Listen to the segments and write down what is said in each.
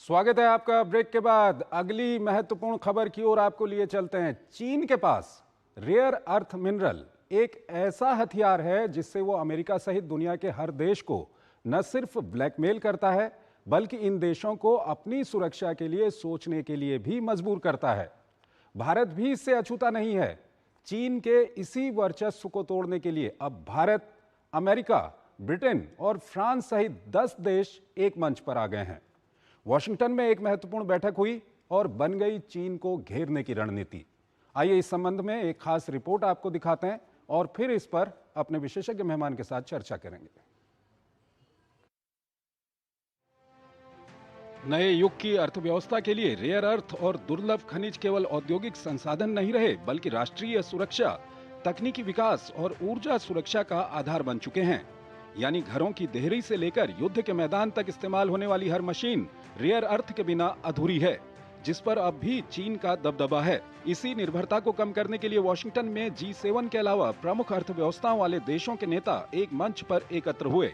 स्वागत है आपका। ब्रेक के बाद अगली महत्वपूर्ण खबर की ओर आपको लिए चलते हैं। चीन के पास रेयर अर्थ मिनरल एक ऐसा हथियार है जिससे वो अमेरिका सहित दुनिया के हर देश को न सिर्फ ब्लैकमेल करता है बल्कि इन देशों को अपनी सुरक्षा के लिए सोचने के लिए भी मजबूर करता है। भारत भी इससे अछूता नहीं है। चीन के इसी वर्चस्व को तोड़ने के लिए अब भारत, अमेरिका, ब्रिटेन और फ्रांस सहित 10 देश एक मंच पर आ गए हैं। वॉशिंगटन में एक महत्वपूर्ण बैठक हुई और बन गई चीन को घेरने की रणनीति। आइए इस संबंध में एक खास रिपोर्ट आपको दिखाते हैं और फिर इस पर अपने विशेषज्ञ मेहमान के साथ चर्चा करेंगे। नए युग की अर्थव्यवस्था के लिए रेयर अर्थ और दुर्लभ खनिज केवल औद्योगिक संसाधन नहीं रहे बल्कि राष्ट्रीय सुरक्षा, तकनीकी विकास और ऊर्जा सुरक्षा का आधार बन चुके हैं। यानी घरों की देहरी से लेकर युद्ध के मैदान तक इस्तेमाल होने वाली हर मशीन रेयर अर्थ के बिना अधूरी है, जिस पर अब भी चीन का दबदबा है। इसी निर्भरता को कम करने के लिए वॉशिंगटन में G7 के अलावा प्रमुख अर्थव्यवस्थाओं वाले देशों के नेता एक मंच पर एकत्र हुए।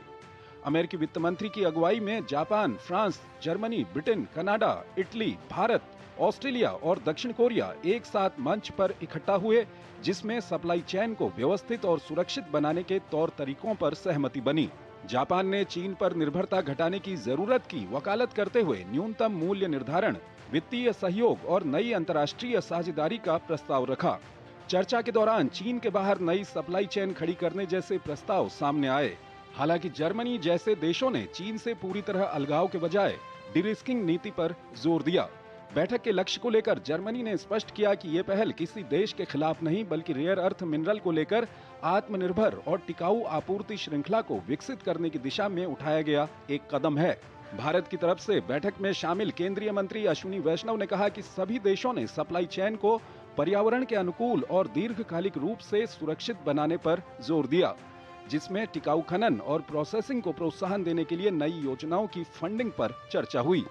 अमेरिकी वित्त मंत्री की अगुवाई में Japan, France, Germany, Britain, Canada, Italy, Bharat, Australia और दक्षिण कोरिया एक साथ मंच पर इकट्ठा हुए, जिसमें सप्लाई चेन को व्यवस्थित और सुरक्षित बनाने के तौर तरीकों पर सहमति बनी। जापान ने चीन पर निर्भरता घटाने की जरूरत की वकालत करते हुए न्यूनतम मूल्य निर्धारण, वित्तीय सहयोग और नई अंतर्राष्ट्रीय साझेदारी का प्रस्ताव रखा। चर्चा के दौरान चीन के बाहर नई सप्लाई चेन खड़ी करने जैसे प्रस्ताव सामने आए। हालांकि जर्मनी जैसे देशों ने चीन से पूरी तरह अलगाव के बजाय डिरिस्किंग नीति पर जोर दिया। बैठक के लक्ष्य को लेकर जर्मनी ने स्पष्ट किया कि ये पहल किसी देश के खिलाफ नहीं बल्कि रेयर अर्थ मिनरल को लेकर आत्मनिर्भर और टिकाऊ आपूर्ति श्रृंखला को विकसित करने की दिशा में उठाया गया एक कदम है। भारत की तरफ से बैठक में शामिल केंद्रीय मंत्री अश्विनी वैष्णव ने कहा कि सभी देशों ने सप्लाई चेन को पर्यावरण के अनुकूल और दीर्घकालिक रूप से सुरक्षित बनाने पर जोर दिया, जिसमें टिकाऊ खनन और प्रोसेसिंग को प्रोत्साहन देने के लिए नई योजनाओं की फंडिंग पर चर्चा हुई।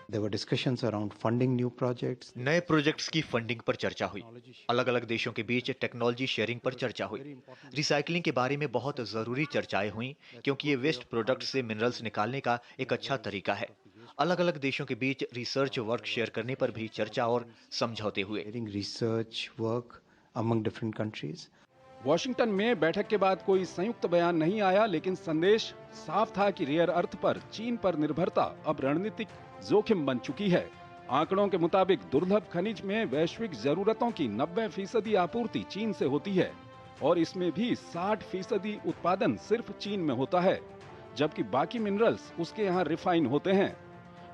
There were discussions around funding new projects. नए प्रोजेक्ट्स की फंडिंग पर चर्चा हुई। अलग अलग देशों के बीच टेक्नोलॉजी शेयरिंग पर चर्चा हुई। रिसाइकलिंग के बारे में बहुत जरूरी चर्चाएं हुई क्योंकि ये वेस्ट प्रोडक्ट से मिनरल्स निकालने का एक अच्छा तरीका है। अलग अलग देशों के बीच रिसर्च वर्क शेयर करने पर भी चर्चा और समझौते हुए। Research work among different countries. Washington में बैठक के बाद कोई संयुक्त बयान नहीं आया, लेकिन संदेश साफ था कि रेयर अर्थ पर चीन पर निर्भरता अब रणनीतिक जोखिम बन चुकी है। आंकड़ों के मुताबिक दुर्लभ खनिज में वैश्विक जरूरतों की 90% आपूर्ति चीन से होती है और इसमें भी 60% उत्पादन सिर्फ चीन में होता है, जबकि बाकी मिनरल्स उसके यहाँ रिफाइन होते हैं।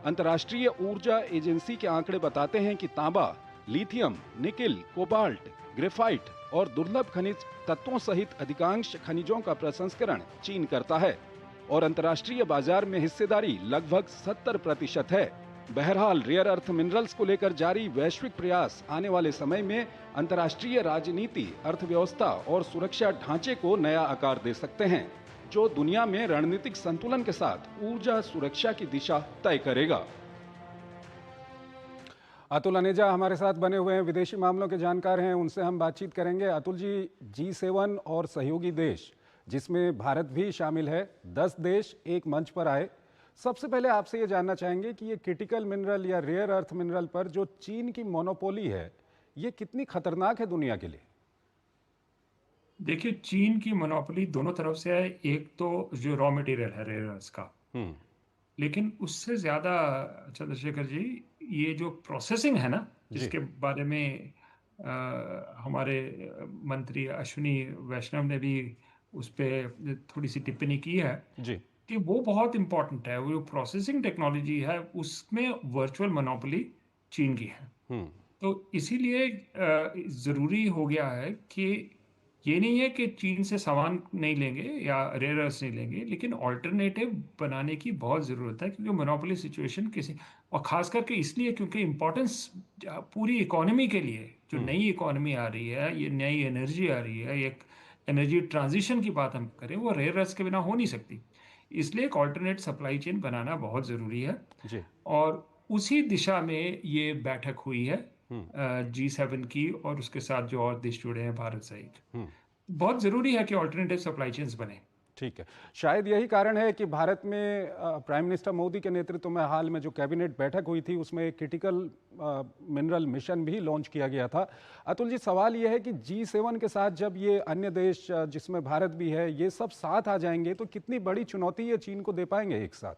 अंतर्राष्ट्रीय ऊर्जा एजेंसी के आंकड़े बताते हैं कि तांबा, लिथियम, निकिल, कोबाल्ट, ग्रेफाइट और दुर्लभ खनिज तत्वों सहित अधिकांश खनिजों का प्रसंस्करण चीन करता है और अंतर्राष्ट्रीय बाजार में हिस्सेदारी लगभग 70% है। बहरहाल रेयर अर्थ मिनरल्स को लेकर जारी वैश्विक प्रयास आने वाले समय में अंतर्राष्ट्रीय राजनीति, अर्थव्यवस्था और सुरक्षा ढांचे को नया आकार दे सकते हैं, जो दुनिया में रणनीतिक संतुलन के साथ ऊर्जा सुरक्षा की दिशा तय करेगा। अतुल अनेजा हमारे साथ बने हुए हैं, विदेशी मामलों के जानकार हैं, उनसे हम बातचीत करेंगे। अतुल जी, G7 और सहयोगी देश जिसमें भारत भी शामिल है, 10 देश एक मंच पर आए। सबसे पहले आपसे ये जानना चाहेंगे कि ये क्रिटिकल मिनरल या रेयर अर्थ मिनरल पर जो चीन की मोनोपोली है, ये कितनी खतरनाक है दुनिया के लिए? देखिए, चीन की मोनोपोली दोनों तरफ से है। एक तो जो रॉ मटेरियल है रेयर अर्थ का, लेकिन उससे ज्यादा चंद्रशेखर जी, ये जो प्रोसेसिंग है ना, जिसके बारे में हमारे मंत्री अश्विनी वैष्णव ने भी उस पर थोड़ी सी टिप्पणी की है जी, कि वो बहुत इंपॉर्टेंट है। वो जो प्रोसेसिंग टेक्नोलॉजी है उसमें वर्चुअल मोनोपोली चीन की है। तो इसीलिए जरूरी हो गया है कि ये नहीं है कि चीन से सामान नहीं लेंगे या रेयर अर्थ नहीं लेंगे, लेकिन ऑल्टरनेटिव बनाने की बहुत ज़रूरत है, क्योंकि मोनोपोली सिचुएशन किसी, और ख़ास करके इसलिए क्योंकि इम्पोर्टेंस पूरी इकोनॉमी के लिए, जो नई इकोनॉमी आ रही है, ये नई एनर्जी आ रही है, एक एनर्जी ट्रांजिशन की बात हम करें, वो रेयर अर्थ के बिना हो नहीं सकती। इसलिए एक ऑल्टरनेट सप्लाई चेन बनाना बहुत ज़रूरी है जी। और उसी दिशा में ये बैठक हुई है G7 की, और उसके साथ जो और देश जुड़े हैं भारत सहित। बहुत जरूरी है कि ऑल्टरनेटिव सप्लाई चेन्स बने। ठीक है, शायद यही कारण है कि भारत में प्राइम मिनिस्टर मोदी के नेतृत्व में हाल में जो कैबिनेट बैठक हुई थी उसमें एक क्रिटिकल मिनरल मिशन भी लॉन्च किया गया था। अतुल जी, सवाल ये है कि G7 के साथ जब ये अन्य देश जिसमें भारत भी है ये सब साथ आ जाएंगे तो कितनी बड़ी चुनौती ये चीन को दे पाएंगे एक साथ?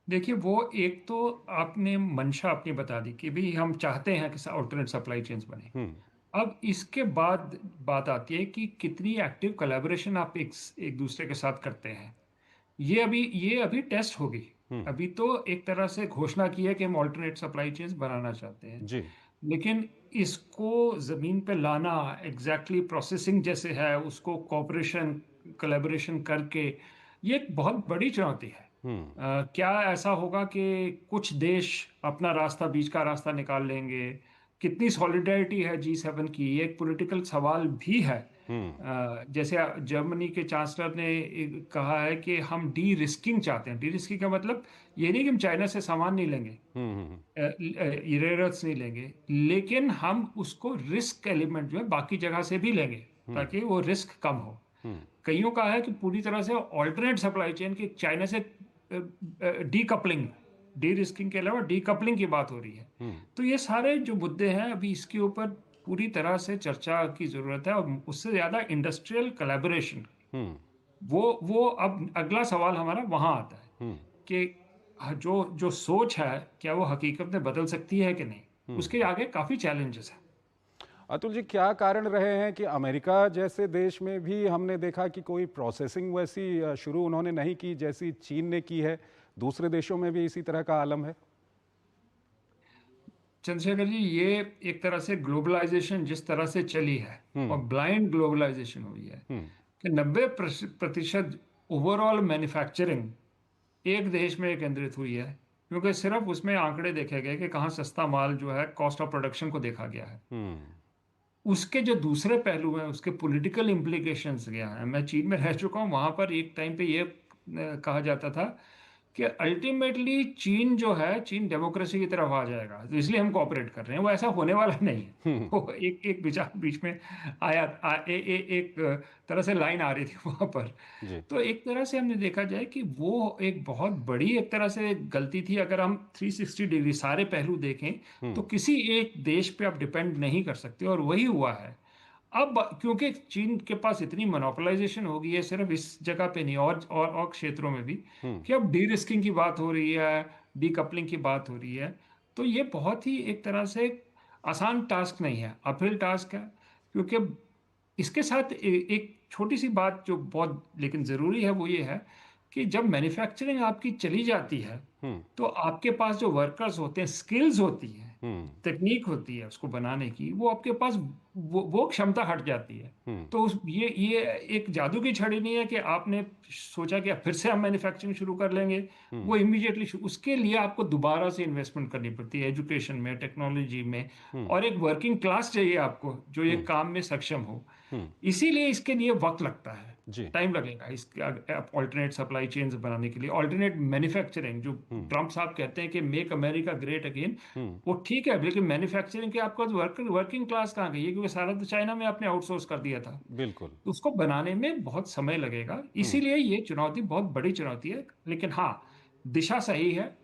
देखिए, वो एक तो आपने मंशा अपनी बता दी कि भी हम चाहते हैं कि ऑल्टरनेट सप्लाई चेन्स बने। अब इसके बाद बात आती है कि कितनी एक्टिव कोलैबोरेशन आप एक दूसरे के साथ करते हैं। ये अभी टेस्ट होगी। अभी तो एक तरह से घोषणा की है कि हम ऑल्टरनेट सप्लाई चेन्स बनाना चाहते हैं जी। लेकिन इसको जमीन पे लाना, एग्जैक्टली प्रोसेसिंग जैसे है उसको कोऑपरेशन कोलैबोरेशन करके, ये एक बहुत बड़ी चुनौती है। क्या ऐसा होगा कि कुछ देश अपना रास्ता, बीच का रास्ता निकाल लेंगे? कितनी सॉलिडारिटी है G7 की, ये एक पॉलिटिकल सवाल भी है। जैसे जर्मनी के चांसलर ने कहा है कि हम डी रिस्किंग चाहते हैं। डी रिस्किंग का मतलब ये नहीं कि हम चाइना से सामान नहीं लेंगे, रेयर अर्थ्स नहीं लेंगे, लेकिन हम उसको रिस्क एलिमेंट जो है बाकी जगह से भी लेंगे ताकि वो रिस्क कम हो। कईयों का है कि पूरी तरह से ऑल्टरनेट सप्लाई चेन की चाइना से डीकपलिंग, डी रिस्किंग के अलावा डीकपलिंग की बात हो रही है। तो ये सारे जो मुद्दे हैं अभी इसके ऊपर पूरी तरह से चर्चा की जरूरत है और उससे ज्यादा इंडस्ट्रियल कोलैबोरेशन। वो अब अगला सवाल हमारा वहां आता है कि जो सोच है क्या वो हकीकत में बदल सकती है कि नहीं। उसके आगे काफी चैलेंजेस हैं। अतुल जी, क्या कारण रहे हैं कि अमेरिका जैसे देश में भी हमने देखा कि कोई प्रोसेसिंग वैसी शुरू उन्होंने नहीं की जैसी चीन ने की है? दूसरे देशों में भी इसी तरह का आलम है? चंद्रशेखर जी, ये एक तरह से ग्लोबलाइजेशन जिस तरह से चली है और ब्लाइंड ग्लोबलाइजेशन हुई है कि 90% ओवरऑल मैन्युफैक्चरिंग एक देश में केंद्रित हुई है, क्योंकि सिर्फ उसमें आंकड़े देखे गए कि कहाँ सस्ता माल जो है, कॉस्ट ऑफ प्रोडक्शन को देखा गया है। उसके जो दूसरे पहलू हैं, उसके पॉलिटिकल इम्प्लीकेशंस क्या हैं। मैं चीन में रह चुका हूँ, वहां पर एक टाइम पे ये कहा जाता था कि अल्टीमेटली चीन जो है, चीन डेमोक्रेसी की तरफ आ जाएगा, तो इसलिए हम कोऑपरेट कर रहे हैं। वो ऐसा होने वाला नहीं है। वो एक बीच में आया, एक तरह से लाइन आ रही थी वहां पर। तो एक तरह से हमने देखा जाए कि वो एक बहुत बड़ी एक तरह से गलती थी। अगर हम 360 डिग्री सारे पहलू देखें तो किसी एक देश पे आप डिपेंड नहीं कर सकते, और वही हुआ है। अब क्योंकि चीन के पास इतनी मोनोपोलाइजेशन हो गई है, सिर्फ इस जगह पे नहीं और क्षेत्रों में भी, कि अब डी रिस्किंग की बात हो रही है, डीकपलिंग की बात हो रही है। तो ये बहुत ही एक तरह से आसान टास्क नहीं है, अपहिल टास्क है। क्योंकि इसके साथ एक छोटी सी बात जो बहुत लेकिन ज़रूरी है वो ये है कि जब मैन्युफैक्चरिंग आपकी चली जाती है तो आपके पास जो वर्कर्स होते हैं, स्किल्स होती है, तकनीक होती है उसको बनाने की, वो आपके पास वो क्षमता हट जाती है। तो ये एक जादू की छड़ी नहीं है कि आपने सोचा कि फिर से हम मैन्युफैक्चरिंग शुरू कर लेंगे। वो इमीडिएटली उसके लिए आपको दोबारा से इन्वेस्टमेंट करनी पड़ती है, एजुकेशन में, टेक्नोलॉजी में, और एक वर्किंग क्लास चाहिए आपको जो ये काम में सक्षम हो। इसीलिए इसके लिए वक्त लगता है, टाइम लगेगा इसके ऑल्टरनेट सप्लाई चेन्स बनाने के लिए। ऑल्टरनेट मैन्युफैक्चरिंग जो ट्रम्प साहब कहते हैं कि मेक अमेरिका ग्रेट अगेन, वो ठीक है, लेकिन मैन्युफैक्चरिंग के आपका वर्किंग क्लास कहाँ गई है? क्योंकि सारा तो चाइना में आपने आउटसोर्स कर दिया था। बिल्कुल, उसको बनाने में बहुत समय लगेगा। इसीलिए ये चुनौती बहुत बड़ी चुनौती है, लेकिन हाँ, दिशा सही है।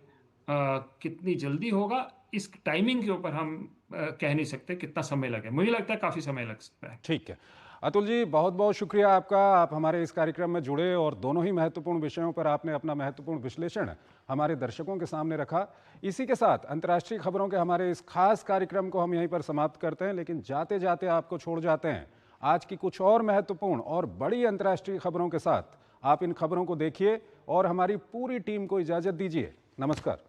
कितनी जल्दी होगा इस टाइमिंग के ऊपर हम कह नहीं सकते कितना समय लगे। मुझे लगता है काफी समय लग सकता है। ठीक है अतुल जी, बहुत बहुत शुक्रिया आपका। आप हमारे इस कार्यक्रम में जुड़े और दोनों ही महत्वपूर्ण विषयों पर आपने अपना महत्वपूर्ण विश्लेषण हमारे दर्शकों के सामने रखा। इसी के साथ अंतर्राष्ट्रीय खबरों के हमारे इस खास कार्यक्रम को हम यहीं पर समाप्त करते हैं, लेकिन जाते जाते आपको छोड़ जाते हैं आज की कुछ और महत्वपूर्ण और बड़ी अंतर्राष्ट्रीय खबरों के साथ। आप इन खबरों को देखिए और हमारी पूरी टीम को इजाज़त दीजिए। नमस्कार।